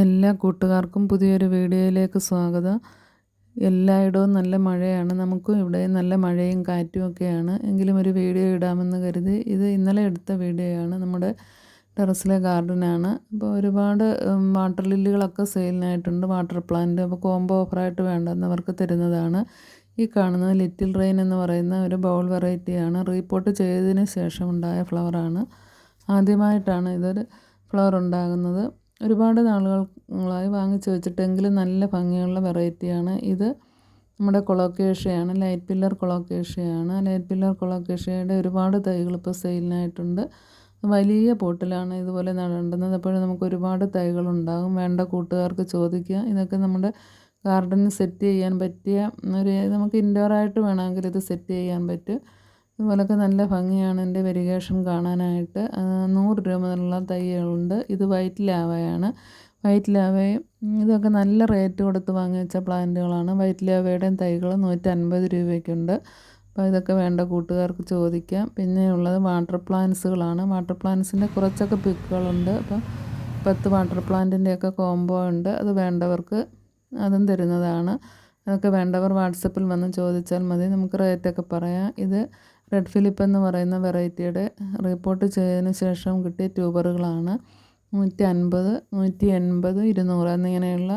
എല്ലാ കൂട്ടുകാർക്കും പുതിയൊരു വീഡിയോയിലേക്ക് സ്വാഗതം. എല്ലായിടവും നല്ല മഴയാണ്. നമുക്കും ഇവിടെ നല്ല മഴയും കാറ്റും ഒക്കെയാണ്. എങ്കിലും ഒരു വീഡിയോ ഇടാമെന്ന് കരുതി. ഇത് ഇന്നലെ എടുത്ത വീഡിയോയാണ്. നമ്മുടെ ടെറസിലെ ഗാർഡനാണ്. അപ്പോൾ ഒരുപാട് വാട്ടർ ലില്ലികളൊക്കെ സെയിലിനായിട്ടുണ്ട്. വാട്ടർ പ്ലാന്റ് അപ്പോൾ കോംബോ ഓഫറായിട്ട് വേണ്ടുന്നവർക്ക് തരുന്നതാണ്. ഈ കാണുന്നത് ലിറ്റിൽ റെയിൻ എന്ന് പറയുന്ന ഒരു ബൗൾ വെറൈറ്റിയാണ്. റീപോട്ട് ചെയ്തതിന് ശേഷം ഉണ്ടായ ഫ്ലവറാണ്. ആദ്യമായിട്ടാണ് ഇതൊരു ഫ്ലവർ ഉണ്ടാകുന്നത്. ഒരുപാട് നാളുകളായി വാങ്ങിച്ച് വെച്ചിട്ടെങ്കിലും നല്ല ഭംഗിയുള്ള വെറൈറ്റിയാണ് ഇത്. നമ്മുടെ കൊളോക്കേഷ്യയാണ്, ലൈറ്റ് പില്ലർ കൊളോക്കേഷ്യയാണ്. ലൈറ്റ് പില്ലർ കൊളോക്കേഷ്യയുടെ ഒരുപാട് തൈകൾ ഇപ്പോൾ സെയിലിനായിട്ടുണ്ട്. വലിയ പോട്ടിലാണ് ഇതുപോലെ നടേണ്ടുന്നത്. അപ്പോൾ നമുക്ക് ഒരുപാട് തൈകളുണ്ടാകും. വേണ്ട കൂട്ടുകാർക്ക് ചോദിക്കുക. ഇതൊക്കെ നമ്മുടെ ഗാർഡനിൽ സെറ്റ് ചെയ്യാൻ പറ്റിയ നമുക്ക് ഇൻഡോറായിട്ട് വേണമെങ്കിൽ ഇത് സെറ്റ് ചെയ്യാൻ പറ്റും. ഇതുപോലൊക്കെ നല്ല ഭംഗിയാണ് എൻ്റെ വെരിഗേഷൻ കാണാനായിട്ട്. 100 രൂപ മുതലുള്ള തൈകളുണ്ട്. ഇത് വൈറ്റ് ലാവയാണ്. വൈറ്റ് ലാവയും ഇതൊക്കെ നല്ല റേറ്റ് കൊടുത്ത് വാങ്ങി വെച്ച പ്ലാന്റുകളാണ്. വൈറ്റ് ലാവയുടെയും തൈകൾ 150 രൂപയ്ക്കുണ്ട്. അപ്പോൾ ഇതൊക്കെ വേണ്ട കൂട്ടുകാർക്ക് ചോദിക്കാം. പിന്നെ ഉള്ളത് വാട്ടർ പ്ലാന്റ്സുകളാണ്. വാട്ടർ പ്ലാന്റ്സിൻ്റെ കുറച്ചൊക്കെ പിക്കുകളുണ്ട്. അപ്പോൾ 10 വാട്ടർ പ്ലാന്റിൻ്റെയൊക്കെ കോംബോ ഉണ്ട്. അത് വേണ്ടവർക്ക് അതും തരുന്നതാണ്. അതൊക്കെ വേണ്ടവർ വാട്സപ്പിൽ വന്ന് ചോദിച്ചാൽ മതി. നമുക്ക് റേറ്റൊക്കെ പറയാം. ഇത് റെഡ് ഫിലിപ്പ് എന്ന് പറയുന്ന വെറൈറ്റിയുടെ റിപ്പോർട്ട് ചെയ്തതിന് ശേഷം കിട്ടിയ ട്യൂബറുകളാണ്. 150, 180, 200 എന്നിങ്ങനെയുള്ള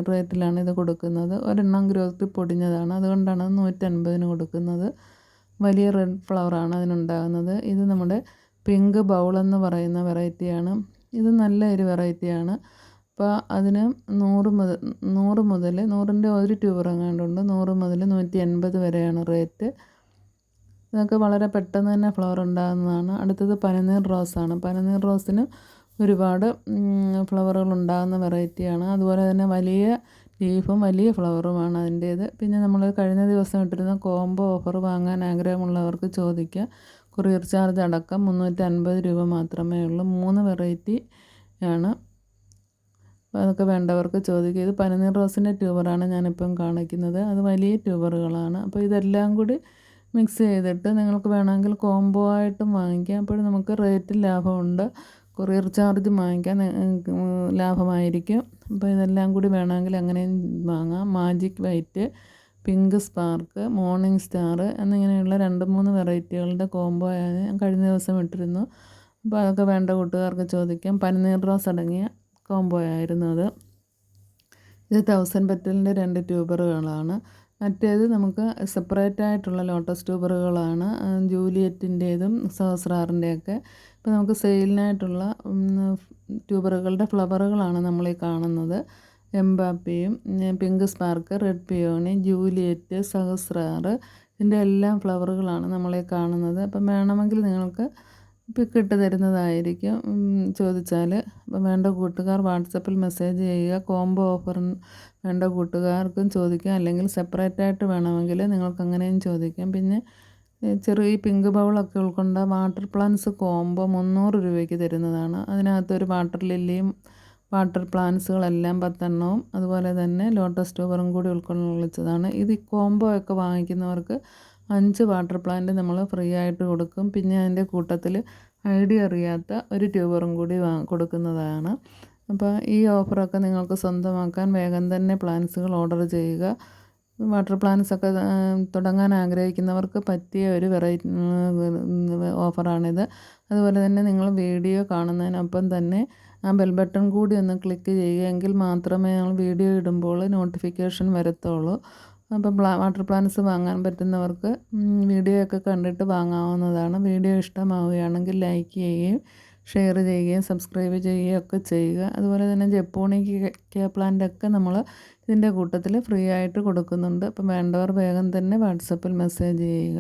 റേറ്റിലാണ് ഇത് കൊടുക്കുന്നത്. ഒരെണ്ണം ഗ്രോത്ത് പൊടിഞ്ഞതാണ്, അതുകൊണ്ടാണ് 150 കൊടുക്കുന്നത്. വലിയ റെഡ് ഫ്ലവറാണ് അതിനുണ്ടാകുന്നത്. ഇത് നമ്മുടെ പിങ്ക് ബൗൾ എന്ന് പറയുന്ന വെറൈറ്റിയാണ്. ഇത് നല്ല ഒരു വെറൈറ്റിയാണ്. അപ്പോൾ അതിന് 100 മുതൽ 100ൻ്റെ ഒരു ട്യൂബർ എങ്ങാണ്ടുണ്ട്. 100 മുതൽ 180 വരെയാണ് റേറ്റ്. ഇതൊക്കെ വളരെ പെട്ടെന്ന് തന്നെ ഫ്ലവർ ഉണ്ടാകുന്നതാണ്. അടുത്തത് പനിനീർ റോസാണ്. പനിനീർ റോസിന് ഒരുപാട് ഫ്ലവറുകൾ ഉണ്ടാകുന്ന വെറൈറ്റിയാണ്. അതുപോലെ തന്നെ വലിയ ലീഫും വലിയ ഫ്ലവറുമാണ് അതിൻ്റേത്. പിന്നെ നമ്മൾ കഴിഞ്ഞ ദിവസം ഇട്ടിരുന്ന കോംബോ ഓഫർ വാങ്ങാൻ ആഗ്രഹമുള്ളവർക്ക് ചോദിക്കുക. കൊറിയർ ചാർജ് അടക്കം 350 രൂപ മാത്രമേ ഉള്ളൂ. 3 വെറൈറ്റി ആണ്. അപ്പോൾ അതൊക്കെ വേണ്ടവർക്ക് ചോദിക്കുക. ഇത് പനിനീർ റോസിൻ്റെ ട്യൂബറാണ് ഞാനിപ്പം കാണിക്കുന്നത്. അത് വലിയ ട്യൂബറുകളാണ്. അപ്പോൾ ഇതെല്ലാം കൂടി മിക്സ് ചെയ്തിട്ട് നിങ്ങൾക്ക് വേണമെങ്കിൽ കോംബോ ആയിട്ടും വാങ്ങിക്കാം. അപ്പോൾ നമുക്ക് റേറ്റ് ലാഭമുണ്ട്. കൊറിയർ ചാർജ് വാങ്ങിക്കാൻ ലാഭമായിരിക്കും. അപ്പോൾ ഇതെല്ലാം കൂടി വേണമെങ്കിൽ അങ്ങനെയും വാങ്ങാം. Magic white, pink spark, morning star എന്നിങ്ങനെയുള്ള 2-3 വെറൈറ്റികളുടെ കോംബോ ഞാൻ കഴിഞ്ഞ ദിവസം ഇട്ടിരുന്നു. അപ്പോൾ അതൊക്കെ വേണ്ട കൂട്ടുകാർക്ക് ചോദിക്കാം. പനിനീർ റോസ് അടങ്ങിയ കോംബോ ആയിരുന്നു അത്. ഇത് 1000 പെറ്റലിൻ്റെ 2 ട്യൂബറുകളാണ്. മറ്റേത് നമുക്ക് സെപ്പറേറ്റ് ആയിട്ടുള്ള ലോട്ടസ് ട്യൂബറുകളാണ്. ജൂലിയറ്റിൻ്റേതും സഹസ്രാറിൻ്റെയൊക്കെ. ഇപ്പോൾ നമുക്ക് സെയിലിനായിട്ടുള്ള ട്യൂബറുകളുടെ ഫ്ലവറുകളാണ് നമ്മളീ കാണുന്നത്. എംബാപ്പിയും pink spark, red peony, Juliet, Sahasrar ഇതിൻ്റെ എല്ലാം ഫ്ലവറുകളാണ് നമ്മളീ കാണുന്നത്. അപ്പം വേണമെങ്കിൽ നിങ്ങൾക്ക് പിക്ക് ഇട്ട് തരുന്നതായിരിക്കും ചോദിച്ചാൽ. അപ്പം വേണ്ട കൂട്ടുകാർ വാട്സപ്പിൽ മെസ്സേജ് ചെയ്യുക. കോംബോ ഓഫർ വേണ്ട കൂട്ടുകാർക്കും ചോദിക്കാം. അല്ലെങ്കിൽ സെപ്പറേറ്റായിട്ട് വേണമെങ്കിൽ നിങ്ങൾക്ക് അങ്ങനെയും ചോദിക്കാം. പിന്നെ ചെറിയ പിങ്ക് ബൗളൊക്കെ ഉൾക്കൊണ്ട വാട്ടർ പ്ലാന്റ്സ് കോംബോ 300 രൂപയ്ക്ക് തരുന്നതാണ്. അതിനകത്തൊരു വാട്ടർ ലില്ലിയും വാട്ടർ പ്ലാന്റ്സുകളെല്ലാം 10 എണ്ണവും അതുപോലെ തന്നെ ലോട്ടസ് ട്യൂബറും കൂടി ഉൾക്കൊള്ളിച്ചതാണ്. ഇത് കോംബോ ഒക്കെ വാങ്ങിക്കുന്നവർക്ക് 5 വാട്ടർ പ്ലാന്റ് നമ്മൾ ഫ്രീ ആയിട്ട് കൊടുക്കും. പിന്നെ അതിൻ്റെ കൂട്ടത്തിൽ ഐഡിയ അറിയാത്ത ഒരു ട്യൂബറും കൂടി കൊടുക്കുന്നതാണ്. അപ്പോൾ ഈ ഓഫറൊക്കെ നിങ്ങൾക്ക് സ്വന്തമാക്കാൻ വേഗം തന്നെ പ്ലാന്റ്സുകൾ ഓർഡർ ചെയ്യുക. വാട്ടർ പ്ലാന്റ്സ് ഒക്കെ തുടങ്ങാൻ ആഗ്രഹിക്കുന്നവർക്ക് പറ്റിയ ഒരു ഓഫറാണിത്. അതുപോലെ തന്നെ നിങ്ങൾ വീഡിയോ കാണുന്നതിനൊപ്പം തന്നെ ആ ബെൽ ബട്ടൺ കൂടി ഒന്ന് ക്ലിക്ക് ചെയ്യുക. എങ്കിൽ മാത്രമേ ഞങ്ങൾ വീഡിയോ ഇടുമ്പോൾ നോട്ടിഫിക്കേഷൻ വരത്തുള്ളൂ. അപ്പം വാട്ടർ പ്ലാന്റ്സ് വാങ്ങാൻ പറ്റുന്നവർക്ക് വീഡിയോ ഒക്കെ കണ്ടിട്ട് വാങ്ങാവുന്നതാണ്. വീഡിയോ ഇഷ്ടമാവുകയാണെങ്കിൽ ലൈക്ക് ചെയ്യുകയും ഷെയർ ചെയ്യുകയും സബ്സ്ക്രൈബ് ചെയ്യുകയും ഒക്കെ ചെയ്യുക. അതുപോലെ തന്നെ ജപ്പോണിക്ക പ്ലാന്റൊക്കെ നമ്മൾ ഇതിൻ്റെ കൂട്ടത്തിൽ ഫ്രീ ആയിട്ട് കൊടുക്കുന്നുണ്ട്. അപ്പം വേണ്ടവർ വേഗം തന്നെ വാട്സപ്പിൽ മെസ്സേജ് ചെയ്യുക.